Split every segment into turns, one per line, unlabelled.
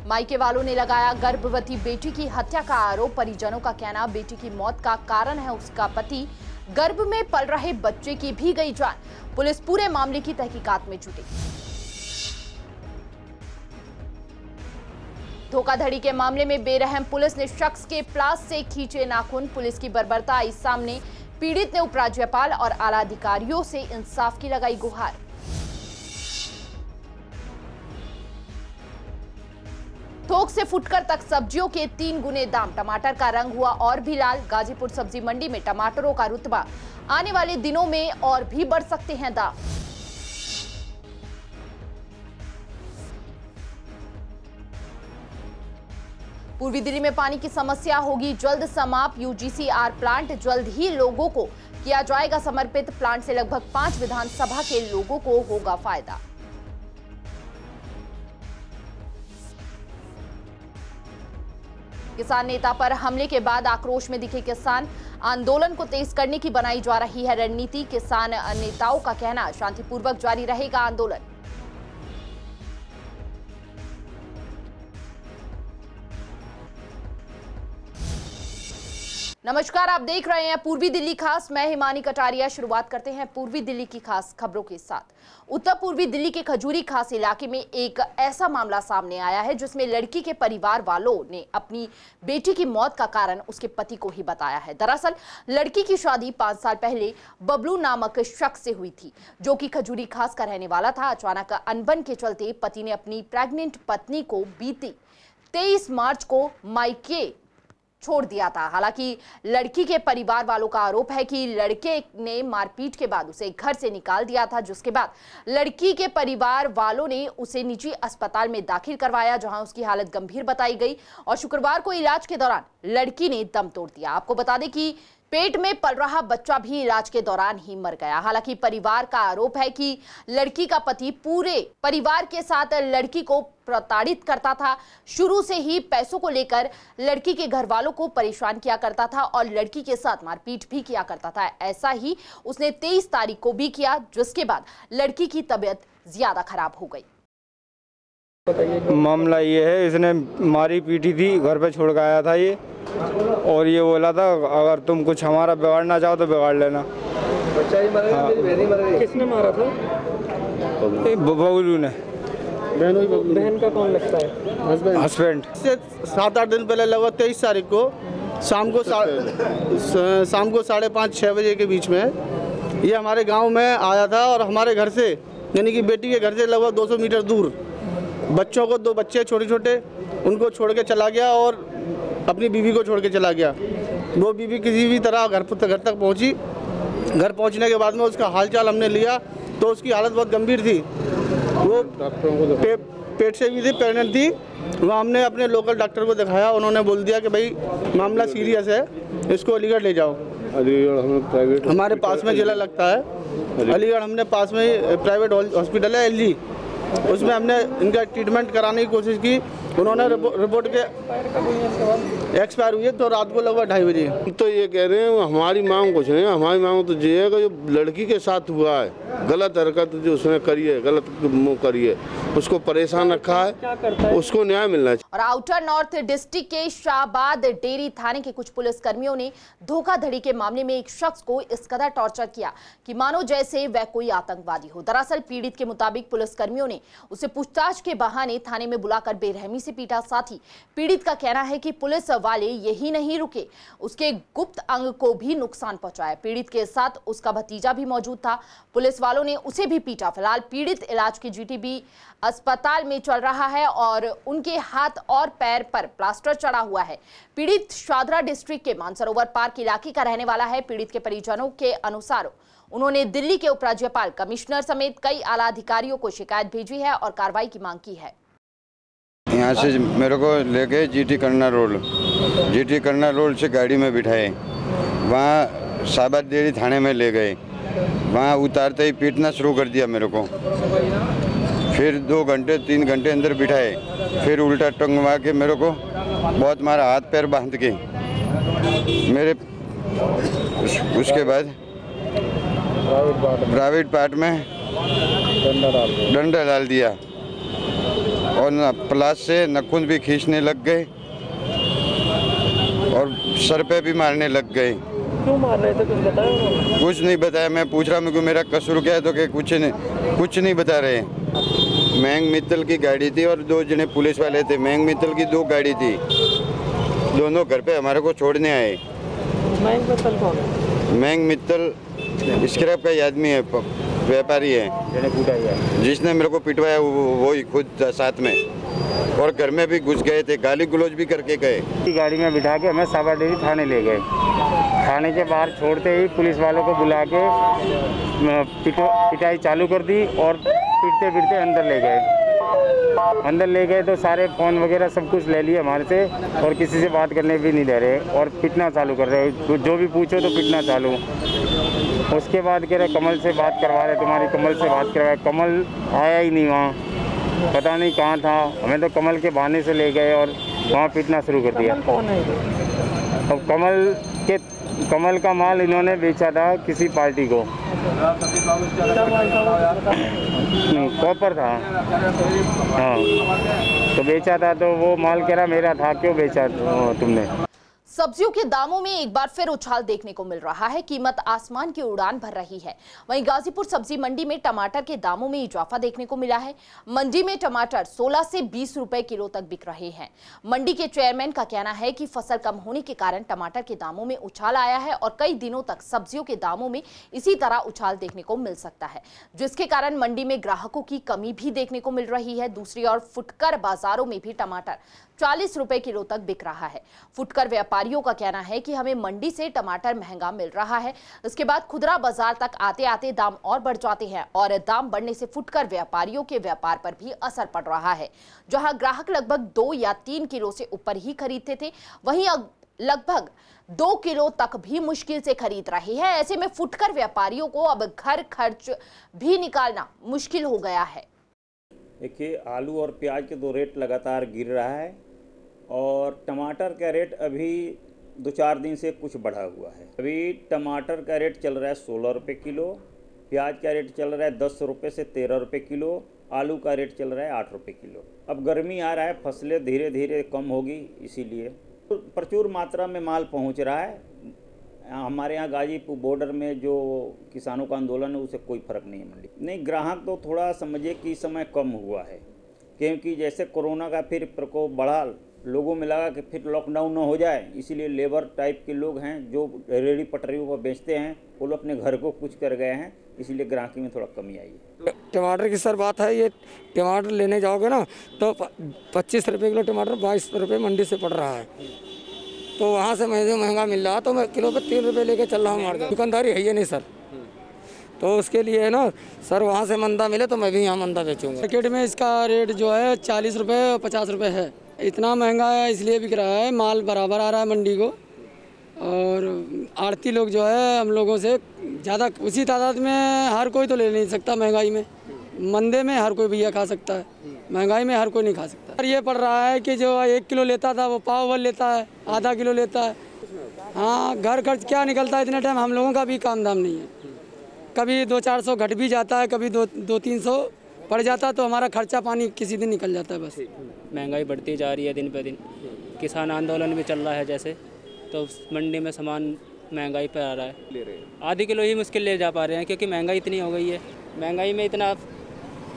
मायके वालों ने लगाया गर्भवती बेटी की हत्या का आरोप। परिजनों का कहना, बेटी की मौत का कारण है उसका पति। गर्भ में पल रहे बच्चे की भी गई जान। पुलिस पूरे मामले की तहकीकात में जुटी। धोखाधड़ी के मामले में बेरहम पुलिस ने शख्स के प्लास से खींचे नाखून। पुलिस की बर्बरता आई सामने। पीड़ित ने उपराज्यपाल और आला अधिकारियों से इंसाफ की लगाई गुहार। थोक से फुटकर तक सब्जियों के 3 गुने दाम। टमाटर का रंग हुआ और भी लाल। गाजीपुर सब्जी मंडी में टमाटरों का रुतबा। आने वाले दिनों में और भी बढ़ सकते हैं दाम। पूर्वी दिल्ली में पानी की समस्या होगी जल्द समाप्त। यूजीसीआर प्लांट जल्द ही लोगों को किया जाएगा समर्पित। प्लांट से लगभग 5 विधानसभा के लोगों को होगा फायदा। किसान नेता पर हमले के बाद आक्रोश में दिखे किसान। आंदोलन को तेज करने की बनाई जा रही है रणनीति। किसान नेताओं का कहना, शांतिपूर्वक जारी रहेगा आंदोलन। नमस्कार, आप देख रहे हैं पूर्वी दिल्ली खास। मैं हिमानी कटारिया। शुरुआत करते हैं पूर्वी दिल्ली की खास खबरों के साथ। उत्तर पूर्वी दिल्ली के खजूरी खास इलाके में एक ऐसा मामला सामने आया है जिसमें लड़की के परिवार वालों ने अपनी बेटी की मौत का कारण उसके पति को ही बताया है। दरअसल लड़की की शादी 5 साल पहले बबलू नामक शख्स से हुई थी, जो कि खजूरी खास का रहने वाला था। अचानक अनबन के चलते पति ने अपनी प्रेग्नेंट पत्नी को बीती 23 मार्च को मायके छोड़ दिया था। हालांकि लड़की के परिवार वालों का आरोप है कि लड़के ने मारपीट के बाद उसे घर से निकाल दिया था, जिसके बाद लड़की के परिवार वालों ने उसे निजी अस्पताल में दाखिल करवाया, जहां उसकी हालत गंभीर बताई गई और शुक्रवार को इलाज के दौरान लड़की ने दम तोड़ दिया। आपको बता दें कि पेट में पल रहा बच्चा भी इलाज के दौरान ही मर गया। हालांकि परिवार का आरोप है कि लड़की का पति पूरे परिवार के साथ लड़की को प्रताड़ित करता था। शुरू से ही पैसों को लेकर लड़की के घर वालों को परेशान किया करता था और लड़की के साथ मारपीट भी किया करता था। ऐसा ही उसने 23 तारीख को भी किया, जिसके बाद लड़की की तबीयत ज्यादा खराब हो गई।
मामला ये है, इसने मारी पीटी थी, घर पे छोड़ के आया था ये, और ये बोला था अगर तुम कुछ हमारा बिगाड़ना चाहो तो बिगाड़ लेना।
बच्चा ही मरा,
हाँ।
बहन ही मर गई। किसने मारा था?
बबलू ने।
बहन का कौन लगता है?
हस्बैंड।
7-8 दिन पहले लगभग 23 तारीख को शाम को 5:30-6 बजे के बीच में ये हमारे गांव में आया था और हमारे घर से, यानी कि बेटी के घर से लगभग 200 मीटर दूर बच्चों को, 2 बच्चे छोटे छोटे, उनको छोड़ के चला गया और अपनी बीवी को छोड़ के चला गया। वो बीवी किसी भी तरह घर तक पहुंची। घर पहुंचने के बाद में उसका हालचाल हमने लिया तो उसकी हालत बहुत गंभीर थी। वो पेट से भी थी, प्रेग्नेंट थी। वहाँ हमने अपने लोकल डॉक्टर को दिखाया, उन्होंने बोल दिया कि भाई मामला सीरियस है, इसको अलीगढ़ ले जाओ।
अलीगढ़ हमने प्राइवेट,
हमारे पास में जिला लगता है अलीगढ़, हमने पास में प्राइवेट हॉस्पिटल है एलजी, उसमें हमने इनका ट्रीटमेंट कराने की कोशिश की। उन्होंने रिपोर्ट के एक्सपायर हुई है तो रात को लगभग 2:30 बजे।
तो ये कह रहे हैं हमारी मांग कुछ नहीं, हमारी मांग तो ये है कि जो लड़की के साथ हुआ है, गलत हरकत जो उसने करी है, गलत मुँह करी है, उसको परेशान रखा है, उसको न्याय मिलना चाहिए।
और आउटर नॉर्थ डिस्ट्रिक्ट के शाहबाद डेरी थाने के कुछ पुलिसकर्मियों ने धोखाधड़ी के मामले में एक शख्स को इस कदर टॉर्चर किया कि मानो जैसे वह कोई आतंकवादी हो। दरअसल पीड़ित के मुताबिक पुलिसकर्मियों ने उसे पूछताछ के बहाने थाने में बुलाकर बेरहमी से पीटा। साथ ही पीड़ित का कहना है कि पुलिस वाले यही नहीं रुके, उसके गुप्त अंग को भी नुकसान पहुंचाया। पीड़ित के साथ उसका भतीजा भी मौजूद था। पुलिस वालों ने उसे भी पीटा। फिलहाल पीड़ित इलाज के जीटीबी अस्पताल में चल रहा है और उनके हाथ और पैर पर प्लास्टर चढ़ा हुआ है। पीड़ित शादरा डिस्ट्रिक्ट के मानसरोवर पार्क इलाके का रहने वाला है। पीड़ित के परिजनों के अनुसार उन्होंने दिल्ली के उपराज्यपाल, कमिश्नर समेत कई आला अधिकारियों को शिकायत भेजी है और कार्रवाई की मांग की है।
यहाँ से मेरे को लेके जीटी करना रोड से गाड़ी में बिठाए, वहाँ शाहबाद डेरी थाने में ले गए। वहाँ उतारते ही पीटना शुरू कर दिया मेरे को। फिर 2 घंटे 3 घंटे अंदर बिठाए, फिर उल्टा टंगवा के मेरे को बहुत मारा, हाथ पैर बांध के मेरे। उसके बाद प्राइवेट पार्ट में डंडा डाल दिया और प्लास से नखून भी खींचने लग गए और सर पे भी मारने लग गए।
क्यों मार रहे थे, कुछ बताया उन्होंने?
कुछ नहीं बताया। मैं पूछ रहा हूँ मेरा कसूर क्या है, तो कि कुछ नहीं बता रहे। महंग मित्तल की गाड़ी थी और 2 जने पुलिस वाले थे। महंग मित्तल की 2 गाड़ी थी, दोनों घर पे हमारे को छोड़ने आए।
महंग मित्तल कौन है?
महंग मित्तल स्क्रैप का ही आदमी है, व्यापारी है, जिसने मेरे को पिटवाया वो ही खुद था साथ में, और घर में भी घुस गए थे, गाली गलौज भी करके गए।
गाड़ी में बिठा के हमें साबरडेरी थाने ले गए। थाने के बाहर छोड़ते ही पुलिस वालों को बुला के पिटाई चालू कर दी और पीटते पीटते अंदर ले गए। अंदर ले गए तो सारे फ़ोन वगैरह सब कुछ ले लिए हमारे से, और किसी से बात करने भी नहीं दे रहे और पिटना चालू कर रहे। जो भी पूछो तो पिटना चालू। उसके बाद कह रहे कमल से बात करवा रहे, तुम्हारी कमल से बात करवाए। कमल आया ही नहीं वहाँ, पता नहीं कहाँ था। हमें तो कमल के बहाने से ले गए और वहाँ पीटना शुरू कर दिया।
कौन है?
अब कमल का माल इन्होंने बेचा था किसी पार्टी को, कॉपर था। हाँ, तो बेचा था, तो वो माल कह रहा मेरा था, क्यों बेचा तुमने।
सब्जियों के दामों में एक बार फिर उछाल देखने को मिल रहा है। कीमत आसमान की उड़ान भर रही है। वहीं गाजीपुर सब्जी मंडी में टमाटर के दामों में इजाफा देखने को मिला है। मंडी में टमाटर 16 से 20 रुपए किलो तक बिक रहे हैं। मंडी के चेयरमैन का कहना है कि फसल कम होने के कारण टमाटर के दामों में उछाल आया है और कई दिनों तक सब्जियों के दामों में इसी तरह उछाल देखने को मिल सकता है, जिसके कारण मंडी में ग्राहकों की कमी भी देखने को मिल रही है। दूसरी ओर फुटकर बाजारों में भी टमाटर 40 रुपए किलो तक बिक रहा है। फुटकर व्यापारियों का कहना है कि हमें मंडी से टमाटर महंगा मिल रहा है, इसके बाद खुदरा बाजार तक आते आते दाम और बढ़ जाते हैं और दाम बढ़ने से फुटकर व्यापारियों के व्यापार पर भी असर पड़ रहा है। जहां ग्राहक लगभग 2 या 3 किलो से ऊपर ही खरीदते थे, वहीं अब लगभग 2 किलो तक भी मुश्किल से खरीद रहे हैं। ऐसे में फुटकर व्यापारियों को अब घर खर्च भी निकालना मुश्किल हो गया है।
देखिए, आलू और प्याज के 2 रेट लगातार गिर रहा है और टमाटर का रेट अभी 2-4 दिन से कुछ बढ़ा हुआ है। अभी टमाटर का रेट चल रहा है 16 रुपये किलो, प्याज का रेट चल रहा है 10 रुपये से 13 रुपये किलो, आलू का रेट चल रहा है 8 रुपये किलो। अब गर्मी आ रहा है, फसलें धीरे धीरे कम होगी, इसीलिए प्रचुर मात्रा में माल पहुंच रहा है। हमारे यहाँ गाजीपुर बॉर्डर में जो किसानों का आंदोलन है, उसे कोई फ़र्क नहीं है मंडी नहीं। ग्राहक तो थोड़ा समझिए कि इस समय कम हुआ है, क्योंकि जैसे कोरोना का फिर प्रकोप बढ़ा, लोगों में लगा कि फिर लॉकडाउन न हो जाए, इसीलिए लेबर टाइप के लोग हैं जो रेहड़ी पटरियों पर बेचते हैं, वो लोग अपने घर को कुछ कर गए हैं, इसीलिए ग्राहकी में थोड़ा कमी आई है।
टमाटर की सर बात है, ये टमाटर लेने जाओगे ना तो 25 रुपये किलो टमाटर 22 रुपये मंडी से पड़ रहा है, तो वहाँ से महंगा मिल रहा, तो मैं किलो पे 3 रुपये लेके चल रहा हूँ। मार्केट दुकानदारी है ये नहीं सर, तो उसके लिए है ना सर, वहाँ से मंदा मिले तो मैं भी यहाँ मंदा बेचूँगा। मार्केट में इसका रेट जो है 40 रुपये और 50 रुपये है। इतना महंगा है इसलिए बिक रहा है, माल बराबर आ रहा है मंडी को, और आड़ती लोग जो है हम लोगों से ज़्यादा उसी तादाद में हर कोई तो ले नहीं सकता। महंगाई में, मंदे में हर कोई भैया खा सकता है, महंगाई में हर कोई नहीं खा सकता। और ये पड़ रहा है कि जो 1 किलो लेता था वो पाव भर लेता है, आधा किलो लेता है। हाँ, घर खर्च क्या निकलता है इतने टाइम, हम लोगों का भी काम दाम नहीं है। कभी 200-400 घट भी जाता है, कभी 200-300 पड़ जाता, तो हमारा खर्चा पानी किसी दिन निकल जाता है बस।
महंगाई बढ़ती जा रही है दिन पे दिन, किसान आंदोलन भी चल रहा है जैसे, तो मंडी में सामान महंगाई पर आ रहा है। आधी किलो ही मुश्किल ले जा पा रहे हैं, क्योंकि महंगाई इतनी हो गई है। महंगाई में इतना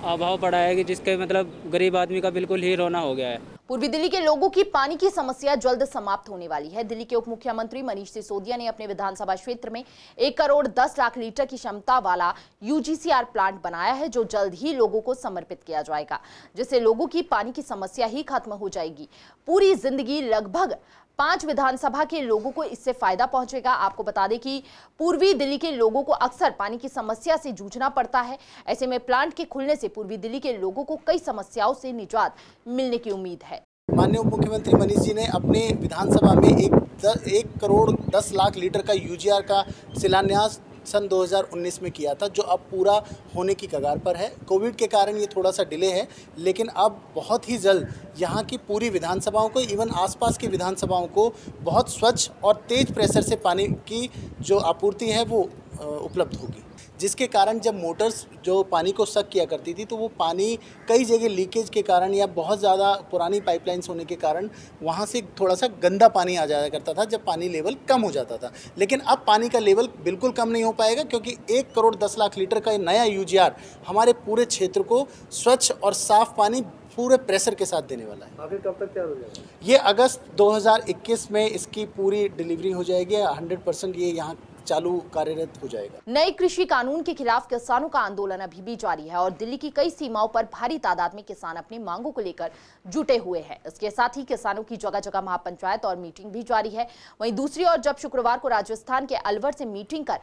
अभाव पड़ा है कि जिसके मतलब गरीब आदमी का बिल्कुल ही रोना हो गया है।
पूर्वी दिल्ली के लोगों की पानी की समस्या जल्द समाप्त होने वाली है। दिल्ली के उप मुख्यमंत्री मनीष सिसोदिया ने अपने विधानसभा क्षेत्र में 1 करोड़ 10 लाख लीटर की क्षमता वाला यूजीसीआर प्लांट बनाया है, जो जल्द ही लोगों को समर्पित किया जाएगा, जिससे लोगों की पानी की समस्या ही खत्म हो जाएगी। पूरी जिंदगी लगभग 5 विधानसभा के लोगों को इससे फायदा पहुंचेगा। आपको बता दें कि पूर्वी दिल्ली के लोगों को अक्सर पानी की समस्या से जूझना पड़ता है। ऐसे में प्लांट के खुलने से पूर्वी दिल्ली के लोगों को कई समस्याओं से निजात मिलने की उम्मीद है।
माननीय उप मुख्यमंत्री मनीष जी ने अपने विधानसभा में 1 करोड़ 10 लाख लीटर का यूजीआर का शिलान्यास सन 2019 में किया था, जो अब पूरा होने की कगार पर है। कोविड के कारण ये थोड़ा सा डिले है, लेकिन अब बहुत ही जल्द यहाँ की पूरी विधानसभाओं को, इवन आसपास की विधानसभाओं को बहुत स्वच्छ और तेज प्रेशर से पानी की जो आपूर्ति है वो उपलब्ध होगी, जिसके कारण जब मोटर्स जो पानी को सक किया करती थी तो वो पानी कई जगह लीकेज के कारण या बहुत ज़्यादा पुरानी पाइपलाइंस होने के कारण वहाँ से थोड़ा सा गंदा पानी आ जाया करता था जब पानी लेवल कम हो जाता था। लेकिन अब पानी का लेवल बिल्कुल कम नहीं हो पाएगा, क्योंकि 1 करोड़ 10 लाख लीटर का नया यूजीआर हमारे पूरे क्षेत्र को स्वच्छ और साफ पानी पूरे प्रेशर के साथ देने वाला है।
आखिर कब तक तैयार हो जाएगा?
ये अगस्त 2021 में इसकी पूरी डिलीवरी हो जाएगी। 100% ये यहाँ चालू कार्यरत हो जाएगा।
नए कृषि कानून के खिलाफ किसानों का आंदोलन अभी भी जारी है और दिल्ली की कई सीमाओं पर भारी तादाद में किसान अपनी मांगों को लेकर जुटे हुए हैं। इसके साथ ही किसानों की जगह जगह महापंचायत और मीटिंग भी जारी है। वहीं दूसरी ओर जब शुक्रवार को राजस्थान के अलवर से मीटिंग कर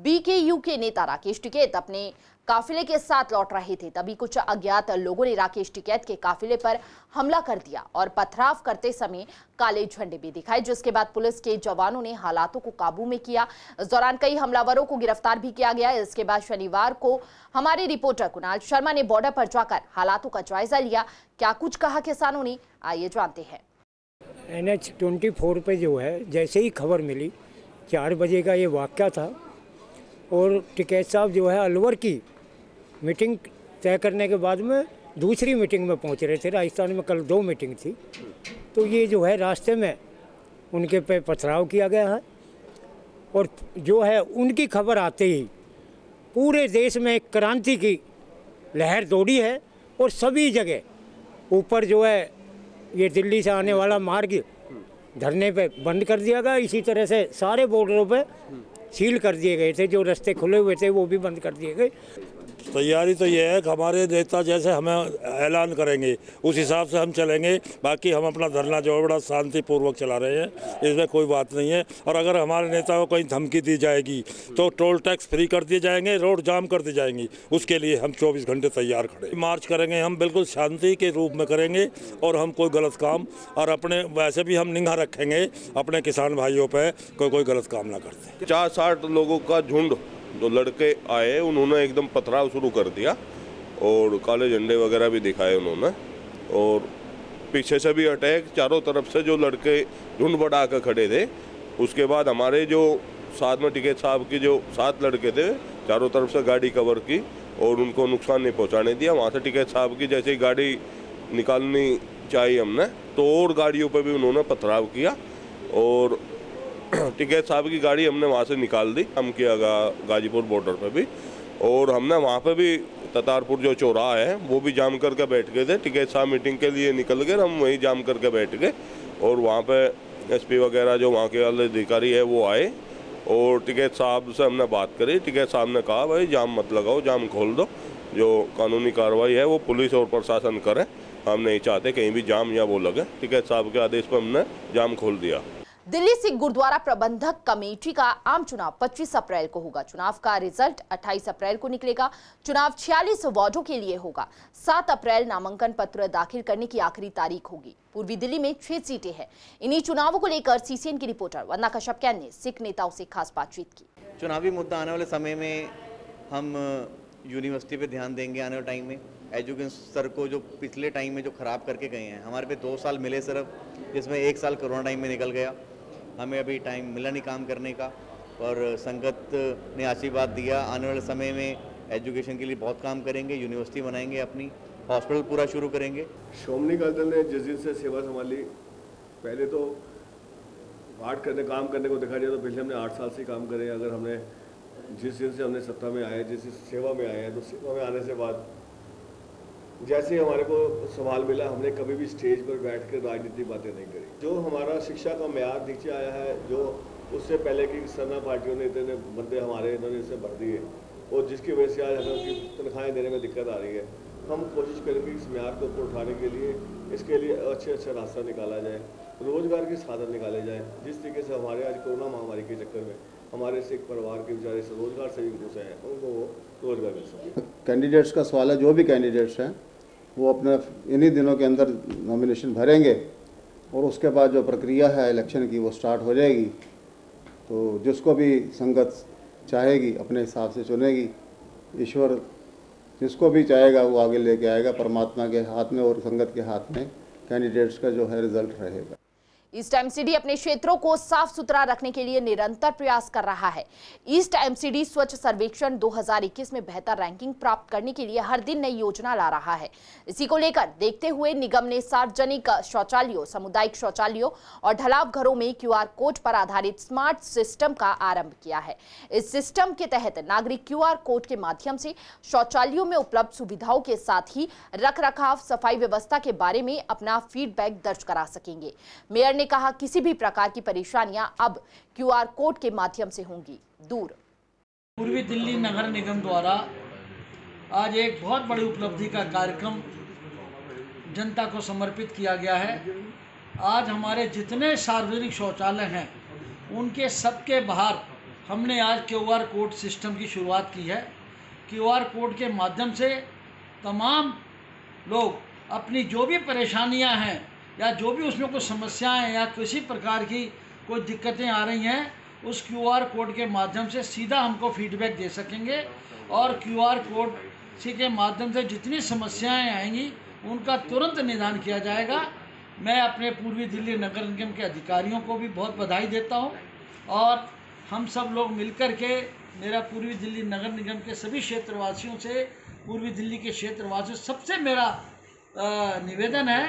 बीकेयू के नेता राकेश टिकैत अपने काफिले के साथ लौट रहे थे, तभी कुछ अज्ञात लोगों ने राकेश टिकैत के काफिले पर हमला कर दिया और पथराव करते समय काले झंडे भी दिखाए, जिसके बाद पुलिस के जवानों ने हालातों को काबू में किया। इस दौरान कई हमलावरों को गिरफ्तार भी किया गया। इसके बाद शनिवार को हमारे रिपोर्टर कुणाल शर्मा ने बॉर्डर पर जाकर हालातों का जायजा लिया। क्या कुछ कहा किसानों ने, आइए जानते हैं।
NH 24 पे जो है, जैसे ही खबर मिली 4 बजे का ये वाक़या था और टिकैत साहब जो है अलवर की मीटिंग तय करने के बाद में दूसरी मीटिंग में पहुंच रहे थे। राजस्थान में कल 2 मीटिंग थी, तो ये जो है रास्ते में उनके पे पथराव किया गया है और जो है उनकी खबर आते ही पूरे देश में एक क्रांति की लहर दौड़ी है और सभी जगह ऊपर जो है ये दिल्ली से आने वाला मार्ग धरने पे बंद कर दिया गया। इसी तरह से सारे बॉर्डरों पे सील कर दिए गए थे, जो रास्ते खुले हुए थे वो भी बंद कर दिए गए।
तैयारी तो ये है कि हमारे नेता जैसे हमें ऐलान करेंगे उस हिसाब से हम चलेंगे। बाकी हम अपना धरना जो है बड़ा शांतिपूर्वक चला रहे हैं, इसमें कोई बात नहीं है। और अगर हमारे नेता को कोई धमकी दी जाएगी तो टोल टैक्स फ्री कर दिए जाएंगे, रोड जाम कर दी जाएंगी, उसके लिए हम 24 घंटे तैयार खड़े। मार्च करेंगे हम बिल्कुल शांति के रूप में करेंगे और हम कोई गलत काम और अपने वैसे भी हम निगाह रखेंगे अपने किसान भाइयों पर कोई गलत काम ना करते।
50-60 लोगों का झुंड जो लड़के आए उन्होंने एकदम पथराव शुरू कर दिया और काले झंडे वगैरह भी दिखाए उन्होंने और पीछे से भी अटैक, चारों तरफ से जो लड़के झुंड बढ़ा कर खड़े थे। उसके बाद हमारे जो साथ में टिकैत साहब की जो 7 लड़के थे चारों तरफ से गाड़ी कवर की और उनको नुकसान नहीं पहुंचाने दिया। वहाँ से टिकैत साहब की जैसे ही गाड़ी निकालनी चाहिए हमने तो और गाड़ियों पर भी उन्होंने पथराव किया और टिकैत साहब की गाड़ी हमने वहाँ से निकाल दी। हम किया गाजीपुर बॉर्डर पे भी और हमने वहाँ पे भी ततारपुर जो चौराहा है वो भी जाम करके बैठ गए थे। टिकैत साहब मीटिंग के लिए निकल गए, हम वहीं जाम करके बैठ गए और वहाँ पे SP वगैरह जो वहाँ के वाले अधिकारी है वो आए और टिकैत साहब से हमने बात करी। टिकैत साहब ने कहा भाई जाम मत लगाओ, जाम खोल दो, जो कानूनी कार्रवाई है वो पुलिस और प्रशासन करे, हम नहीं चाहते कहीं भी जाम या वो लगे। टिकैत साहब के आदेश पर हमने जाम खोल दिया।
दिल्ली सिख गुरुद्वारा प्रबंधक कमेटी का आम चुनाव 25 अप्रैल को होगा। चुनाव का रिजल्ट 28 अप्रैल को निकलेगा। चुनाव 46 वार्डों के लिए होगा। 7 अप्रैल नामांकन पत्र दाखिल करने की आखिरी तारीख होगी। पूर्वी दिल्ली में 6 सीटें हैं। इन्हीं चुनावों को लेकर CCN की रिपोर्टर वंदना कश्यप ने सिख नेताओं से खास बातचीत की।
चुनावी मुद्दा आने वाले समय में हम यूनिवर्सिटी पे ध्यान देंगे। आने वाले टाइम में एजुकेशन स्तर को जो पिछले टाइम में जो ख़राब करके गए हैं, हमारे पे 2 साल मिले सिर्फ, जिसमें 1 साल कोरोना टाइम में निकल गया। हमें अभी टाइम मिला नहीं काम करने का और संगत ने आशीर्वाद दिया। आने वाले समय में एजुकेशन के लिए बहुत काम करेंगे, यूनिवर्सिटी बनाएंगे, अपनी हॉस्पिटल पूरा शुरू करेंगे।
श्रोमणी अकाली दल ने जिस दिन से सेवा संभाली, पहले तो काम करने को दिखा दिया, तो पिछले हमने 8 साल से काम करे। अगर हमने जिस दिन से हमने सत्ता में आए, जिस सेवा में आए हैं, तो सेवा में आने से बाद जैसे हमारे को सवाल मिला, हमने कभी भी स्टेज पर बैठ कर राजनीतिक बातें नहीं करी। जो हमारा शिक्षा का म्यार नीचे आया है, जो उससे पहले की सरना पार्टियों ने इतने बंदे हमारे इन्होंने इससे भर दिए और जिसकी वजह से आज हमें उसकी तनख्वाहें देने में दिक्कत आ रही है। हम कोशिश करेंगे इस म्यार को ऊपर उठाने के लिए, इसके लिए अच्छा रास्ता निकाला जाए, रोजगार के साधन निकाले जाए। जिस तरीके से हमारे आज कोरोना महामारी के चक्कर में हमारे सिख परिवार के बेचारे रोजगार से भी घुसे हैं, उनको रोजगार मिल सके।
कैंडिडेट्स का सवाल है, जो भी कैंडिडेट्स हैं वो अपना इन्हीं दिनों के अंदर नॉमिनेशन भरेंगे और उसके बाद जो प्रक्रिया है इलेक्शन की वो स्टार्ट हो जाएगी। तो जिसको भी संगत चाहेगी अपने हिसाब से चुनेगी। ईश्वर जिसको भी चाहेगा वो आगे लेके आएगा। परमात्मा के हाथ में और संगत के हाथ में कैंडिडेट्स का जो है रिजल्ट रहेगा।
ईस्ट एमसीडी अपने क्षेत्रों को साफ सुथरा रखने के लिए निरंतर प्रयास कर रहा है। ईस्ट एमसीडी स्वच्छ सर्वेक्षण 2021 में बेहतर रैंकिंग प्राप्त करने के लिए हर दिन नई योजना ला रहा है। इसी को लेकर देखते हुए निगम ने सार्वजनिक शौचालयों, सामुदायिक शौचालयों और ढलाव घरों में QR कोड पर आधारित स्मार्ट सिस्टम का आरंभ किया है। इस सिस्टम के तहत नागरिक QR कोड के माध्यम से शौचालयों में उपलब्ध सुविधाओं के साथ ही रखरखाव, सफाई व्यवस्था के बारे में अपना फीडबैक दर्ज करा सकेंगे। मेयर ने कहा, किसी भी प्रकार की परेशानियां अब QR कोड के माध्यम से होंगी दूर।
पूर्वी दिल्ली नगर निगम द्वारा आज एक बहुत बड़ी उपलब्धि का कार्यक्रम जनता को समर्पित किया गया है। आज हमारे जितने सार्वजनिक शौचालय हैं उनके सबके बाहर हमने आज QR कोड सिस्टम की शुरुआत की है। QR कोड के माध्यम से तमाम लोग अपनी जो भी परेशानियां हैं या जो भी उसमें कुछ समस्याएं या किसी प्रकार की कोई दिक्कतें आ रही हैं, उस QR कोड के माध्यम से सीधा हमको फीडबैक दे सकेंगे और QR कोड के माध्यम से जितनी समस्याएं आएंगी उनका तुरंत निदान किया जाएगा। मैं अपने पूर्वी दिल्ली नगर निगम के अधिकारियों को भी बहुत बधाई देता हूं और हम सब लोग मिलकर के, मेरा पूर्वी दिल्ली नगर निगम के सभी क्षेत्रवासियों से, पूर्वी दिल्ली के क्षेत्रवासियों सबसे मेरा निवेदन है,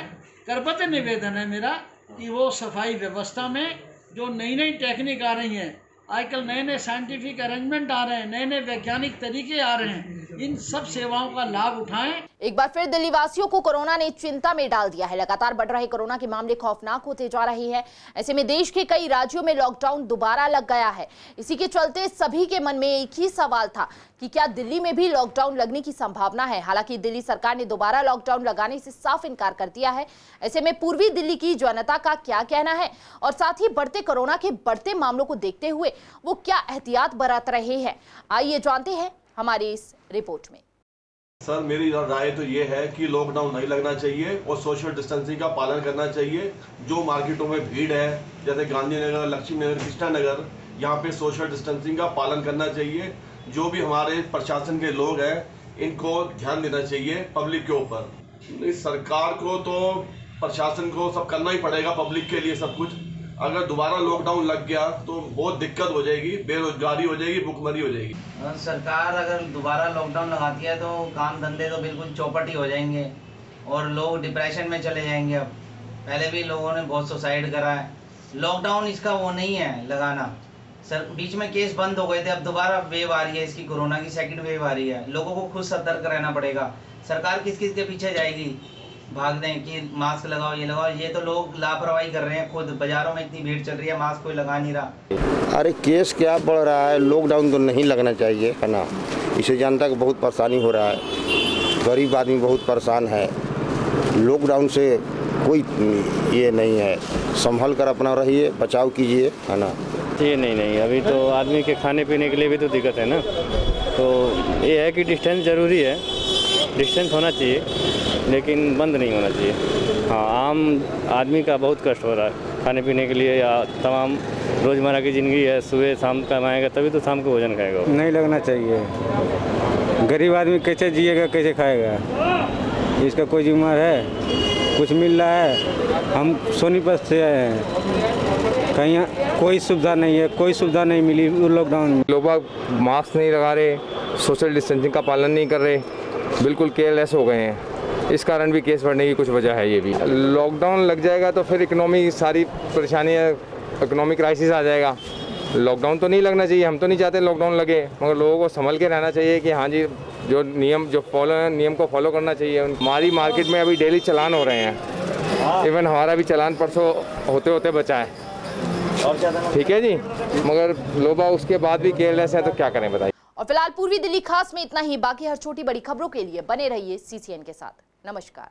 करबद्ध निवेदन है मेरा कि वो सफाई व्यवस्था में जो नई नई टेक्निक आ रही हैं, आजकल नए नए साइंटिफिक अरेंजमेंट आ रहे हैं, नए नए वैज्ञानिक तरीके आ रहे हैं, इन सब सेवाओं का लाभ उठाएं।
एक बार फिर दिल्ली वासियों को कोरोना ने चिंता में डाल दिया है। लगातार बढ़ रहे कोरोना के मामले खौफनाक होते जा रहे हैं। ऐसे में देश के कई राज्यों में लॉकडाउन दोबारा लग गया है। इसी के चलते सभी के मन में एक ही सवाल था कि क्या दिल्ली में भी लॉकडाउन लगने की संभावना है। हालांकि दिल्ली सरकार ने दोबारा लॉकडाउन लगाने से साफ इनकार कर दिया है। ऐसे में पूर्वी दिल्ली की जनता का क्या कहना है और साथ ही बढ़ते कोरोना के बढ़ते मामलों को देखते हुए वो क्या एहतियात बरत रहे हैं, आइए जानते हैं हमारी इस रिपोर्ट में।
सर, मेरी राय तो ये है कि लॉकडाउन नहीं लगना चाहिए और सोशल डिस्टेंसिंग का पालन करना चाहिए। जो मार्केटों में भीड़ है जैसे गांधीनगर, लक्ष्मी नगर, कृष्णा नगर, यहाँ पे सोशल डिस्टेंसिंग का पालन करना चाहिए। जो भी हमारे प्रशासन के लोग हैं इनको ध्यान देना चाहिए पब्लिक के ऊपर। सरकार को तो प्रशासन को सब करना ही पड़ेगा पब्लिक के लिए सब कुछ। अगर दोबारा लॉकडाउन लग गया तो बहुत दिक्कत हो जाएगी, बेरोजगारी हो जाएगी, भुखमरी हो जाएगी।
सरकार अगर दोबारा लॉकडाउन लगाती है तो काम धंधे तो बिल्कुल चौपट ही हो जाएंगे और लोग डिप्रेशन में चले जाएंगे। अब पहले भी लोगों ने बहुत सुसाइड करा है। लॉकडाउन इसका वो नहीं है लगाना। सर, बीच में केस बंद हो गए थे, अब दोबारा वेव आ रही है, इसकी कोरोना की सेकंड वेव आ रही है। लोगों को खुद सतर्क रहना पड़ेगा। सरकार किस किस के पीछे जाएगी, भाग दें कि मास्क लगाओ, ये लगाओ। ये तो लोग लापरवाही कर रहे हैं खुद। बाजारों में इतनी भीड़ चल रही है, मास्क कोई लगा नहीं रहा।
अरे केस क्या बढ़ रहा है, लॉकडाउन तो नहीं लगना चाहिए है ना। इससे जनता को बहुत परेशानी हो रहा है, गरीब आदमी बहुत परेशान है। लॉकडाउन से कोई ये नहीं है, संभल कर अपना रहिए, बचाव कीजिए, है ना।
ये नहीं, अभी तो आदमी के खाने पीने के लिए भी तो दिक्कत है ना। तो ये है कि डिस्टेंस ज़रूरी है, डिस्टेंस होना चाहिए लेकिन बंद नहीं होना चाहिए। हाँ, आम आदमी का बहुत कष्ट हो रहा है खाने पीने के लिए, या तमाम रोज़मर्रा की ज़िंदगी है, सुबह शाम कमाएगा तभी तो शाम को भोजन खाएगा।
नहीं लगना चाहिए। गरीब आदमी कैसे जिएगा, कैसे खाएगा, इसका कोई जिम्मेदार है? कुछ मिल रहा है, हम सोनीपत से आए हैं, कहीं कोई सुविधा नहीं है, कोई सुविधा नहीं मिली लॉकडाउन में।
लोग मास्क नहीं लगा रहे, सोशल डिस्टेंसिंग का पालन नहीं कर रहे, बिल्कुल केयरलेस हो गए हैं। इस कारण भी केस बढ़ने की कुछ वजह है। ये भी लॉकडाउन लग जाएगा तो फिर इकोनॉमी सारी परेशानियाँ, इकोनॉमिक क्राइसिस आ जाएगा। लॉकडाउन तो नहीं लगना चाहिए, हम तो नहीं चाहते लॉकडाउन लगे, मगर लोगों को संभल के रहना चाहिए कि हाँ जी, जो नियम जो फॉलो है, नियम को फॉलो करना चाहिए। हमारी मार्केट में अभी डेली चालान हो रहे हैं, इवन हमारा भी चालान परसों होते होते बचा है। ठीक है जी, मगर लोग उसके बाद भी केयरलेस है तो क्या करें बताइए।
और फिलहाल पूर्वी दिल्ली खास में इतना ही। बाकी हर छोटी बड़ी खबरों के लिए बने रहिए CCN के साथ। नमस्कार।